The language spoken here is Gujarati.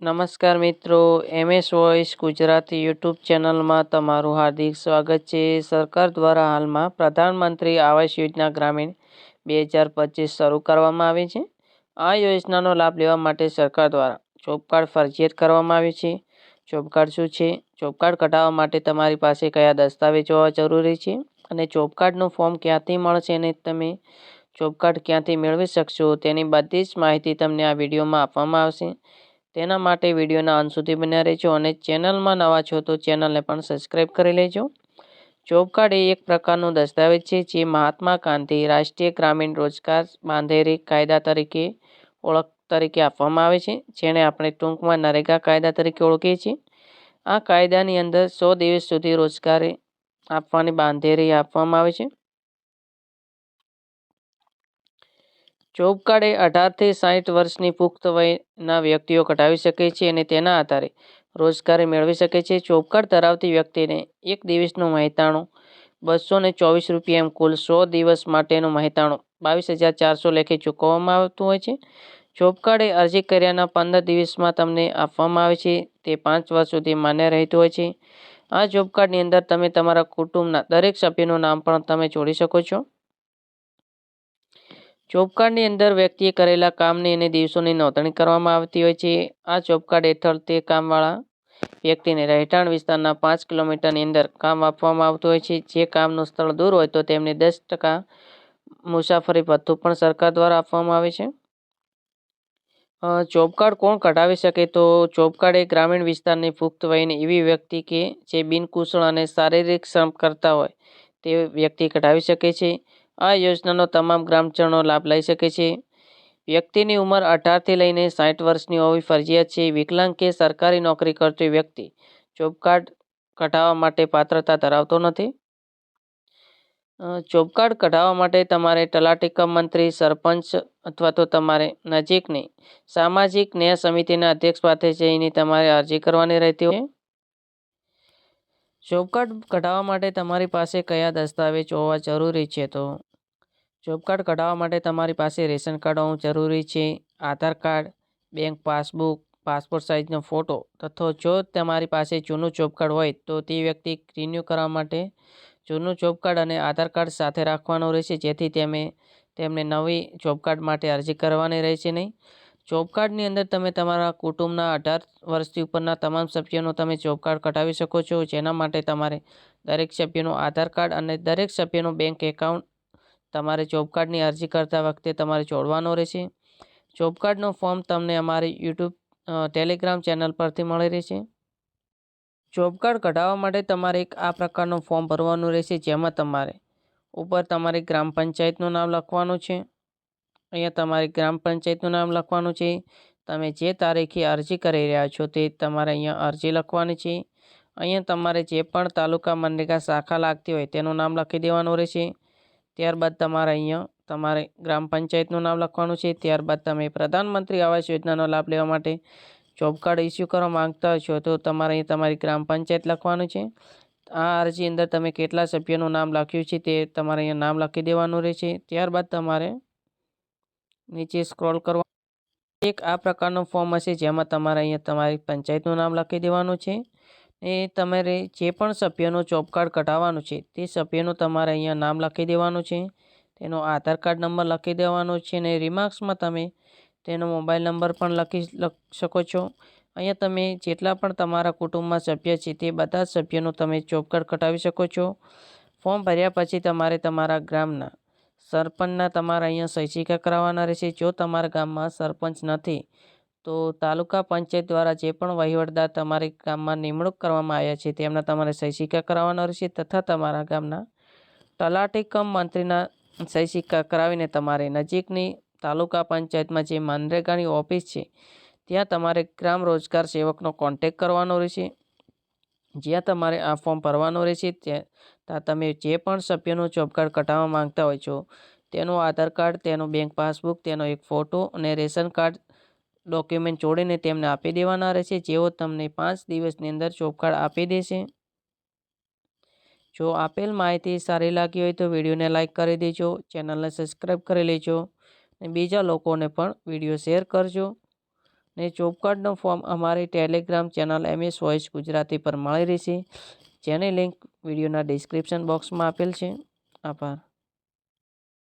નમસ્કાર મિત્રો, MS વોઇસ ગુજરાતી યુટ્યુબ ચેનલમાં તમારું હાર્દિક સ્વાગત છે. સરકાર દ્વારા હાલમાં પ્રધાનમંત્રી આવાસ યોજના ગ્રામીણ 2025 શરૂ કરવામાં આવી છે. આ યોજનાનો લાભ લેવા માટે સરકાર દ્વારા જોબ કાર્ડ ફરજિયાત કરવામાં આવ્યું છે. જોબ કાર્ડ શું છે? જોબ કાર્ડ કઢાવવા માટે તમારી પાસે કયા દસ્તાવેજો હોવા જરૂરી છે અને જોબ કાર્ડનું ફોર્મ ક્યાંથી મળશે અને તમે જોબ કાર્ડ ક્યાંથી મેળવી શકશો તેની બધી જ માહિતી તમને આ વિડીયોમાં આપવામાં આવશે. તેના માટે વિડીયોના અંત સુધી બન્યા રહેજો અને ચેનલમાં નવા છો તો ચેનલને પણ સબસ્ક્રાઈબ કરી લેજો. જોબ કાર્ડ એ એક પ્રકારનું દસ્તાવેજ છે જે મહાત્મા ગાંધી રાષ્ટ્રીય ગ્રામીણ રોજગાર બાંહેધરી કાયદા તરીકે ઓળખ તરીકે આપવામાં આવે છે, જેને આપણે ટૂંકમાં નરેગા કાયદા તરીકે ઓળખીએ છીએ. આ કાયદાની અંદર 100 દિવસ સુધી રોજગારી આપવાની બાંહેધરી આપવામાં આવે છે. જોબ કાર્ડ એ 18 થી 60 વર્ષની પુખ્ત વયના વ્યક્તિઓ કઢાવી શકે છે અને તેના આધારે રોજગારી મેળવી શકે છે. જોબ કાર્ડ ધરાવતી વ્યક્તિને એક દિવસનું મહેતાણું ₹224 એમ કુલ 100 દિવસ માટેનું મહેતાણું ₹22,400 લેખે ચૂકવવામાં આવતું હોય છે. જોબ કાર્ડ એ અરજી કર્યાના 15 દિવસમાં તમને આપવામાં આવે છે. તે 5 વર્ષ સુધી માન્ય રહેતું હોય છે. આ જોબ કાર્ડની અંદર તમે તમારા કુટુંબના દરેક સભ્યનું નામ પણ તમે જોડી શકો છો. જોબ કાર્ડની અંદર વ્યક્તિએ કરેલા કામની અને દિવસોની નોંધણી કરવામાં આવતી હોય છે. આ જોબ કાર્ડ હેઠળ તે કામવાળા વ્યક્તિને રહેઠાણ વિસ્તારના 5 કિલોમીટરની અંદર કામ આપવામાં આવતું હોય છે. જે કામનું સ્થળ દૂર હોય તો તેમને 10% મુસાફરી ભથ્થું પણ સરકાર દ્વારા આપવામાં આવે છે. જોબ કાર્ડ કોણ કઢાવી શકે? તો જોબ કાર્ડ એ ગ્રામીણ વિસ્તારની પુખ્ત વયની એવી વ્યક્તિ કે જે બિનકુશળ અને શારીરિક શ્રમ કરતા હોય તે વ્યક્તિ કઢાવી શકે છે. આ યોજનાનો તમામ ગ્રામજનો લાભ લઈ શકે છે. વ્યક્તિની ઉંમર 18 થી લઈને 60 વર્ષની હોવી ફરજિયાત છે. વિકલાંગ કે સરકારી નોકરી કરતી વ્યક્તિ જોબ કાર્ડ કઢાવવા માટે પાત્રતા ધરાવતો નથી. જોબ કાર્ડ કઢાવવા માટે તમારે તલાટી કમ મંત્રી, સરપંચ અથવા તો તમારે નજીકની સામાજિક ન્યાય સમિતિના અધ્યક્ષ પાસે જઈને તમારે અરજી કરવાની રહેતી હોય. જોબ કાર્ડ કઢાવવા માટે તમારી પાસે કયા દસ્તાવેજ હોવા જરૂરી છે? તો જોબ કાર્ડ કઢાવવા માટે તમારી પાસે રેશન કાર્ડ હોવું જરૂરી છે, Aadhaar card, bank passbook, passport સાઇઝનો ફોટો તથા જો તમારી પાસે જૂનું જોબ કાર્ડ હોય તો તે વ્યક્તિ રિન્યૂ કરવા માટે જૂનું જોબ કાર્ડ અને આધાર કાર્ડ સાથે રાખવાનું રહેશે, જેથી તેમને નવી જોબ કાર્ડ માટે અરજી કરવાની રહેશે નહીં. જોબ કાર્ડની અંદર તમે તમારા કુટુંબના 18 વર્ષથી ઉપરના તમામ સભ્યોનો તમે જોબ કાર્ડ કઢાવી શકો છો. જેના માટે તમારે દરેક સભ્યનું આધાર કાર્ડ અને દરેક સભ્યનું બેંક એકાઉન્ટ તમારે જોબ કાર્ડની અરજી કરતા વખતે તમારે જોડવાનો રહેશે. જોબ કાર્ડનું ફોર્મ તમને અમારી યુટ્યુબ ટેલિગ્રામ ચેનલ પરથી મળી રહેશે. જોબ કાર્ડ કઢાવવા માટે તમારે એક આ પ્રકારનું ફોર્મ ભરવાનું રહેશે, જેમાં તમારે ઉપર તમારી ગ્રામ પંચાયતનું નામ લખવાનું છે. અહીંયા તમારી ગ્રામ પંચાયતનું નામ લખવાનું છે. તમે જે તારીખે અરજી કરી રહ્યા છો તે તમારે અહીંયા અરજી લખવાની છે. અહીંયા તમારે જે પણ તાલુકા મનરેગા શાખા લાગતી હોય તેનું નામ લખી દેવાનું રહેશે. ત્યારબાદ તમારે ગ્રામ પંચાયતનું નામ લખવાનું છે. ત્યારબાદ તમે પ્રધાનમંત્રી આવાસ યોજનાનો લાભ લેવા માટે જોબ કાર્ડ ઇસ્યુ કરવા માંગતા છો તો તમારે અહીં તમારી ગ્રામ પંચાયત લખવાનું છે. આ અરજી અંદર તમે કેટલા સભ્યોનું નામ લખ્યું છે તે તમારે અહીંયા નામ લખી દેવાનું રહેશે. ત્યારબાદ તમારે નીચે સ્ક્રોલ કરવા એક આ પ્રકારનું ફોર્મ હશે, જેમાં તમારે અહીંયા તમારી પંચાયતનું નામ લખી દેવાનું છે. એ તમારે જે પણ સભ્યનું જોબ કાર્ડ કઢાવવાનું છે તે સભ્યનું તમારે અહીંયા નામ લખી દેવાનું છે, તેનો આધાર કાર્ડ નંબર લખી દેવાનો છે અને રિમાર્ક્સમાં તમે તેનો મોબાઈલ નંબર પણ લખી શકો છો. અહીંયા તમે જેટલા પણ તમારા કુટુંબમાં સભ્ય છે તે બધા જ સભ્યોનું તમે જોબ કાર્ડ કઢાવી શકો છો. ફોર્મ ભર્યા પછી તમારે તમારા ગામના સરપંચના તમારે અહીંયા સહી સિક્કા કરાવવાના રહેશે. જો તમારા ગામમાં સરપંચ નથી તો તાલુકા પંચાયત દ્વારા જે પણ વહીવટદાર તમારી ગામમાં નિમણૂક કરવામાં આવ્યા છે તેમના તમારે સહી સિક્કા કરાવવાના રહેશે તથા તમારા ગામના તલાટી કમ મંત્રીના સહી સિક્કા કરાવીને તમારે નજીકની તાલુકા પંચાયતમાં જે મનરેગાની ઓફિસ છે ત્યાં તમારે ગ્રામ રોજગાર સેવકનો કોન્ટેક કરવાનો રહેશે, જ્યાં તમારે આ ફોર્મ ભરવાનું રહેશે. ત્યાં તમે જે પણ સભ્યનું જોબ કાર્ડ કઢાવવા માંગતા હોય છો તેનું આધાર કાર્ડ, તેનું બેંક પાસબુક, તેનો એક ફોટો અને રેશન કાર્ડ ડોક્યુમેન્ટ જોડીને તેમને આપી દેવાના રહેશે. જેઓ તમને 5 દિવસની અંદર જોબ કાર્ડ આપી દેશે. જો આપેલ માહિતી સારી લાગી હોય તો વિડીયોને લાઇક કરી દેજો, ચેનલને સબસ્ક્રાઈબ કરી લેજો અને બીજા લોકોને પણ વિડીયો શેર કરજો. ને જોબ કાર્ડનું ફોર્મ અમારી Telegram channel MS voice Gujarati પર મળી રહેશે, જેની લિંક વિડીયોના ડિસ્ક્રિપ્શન બોક્સમાં આપેલ છે. આભાર.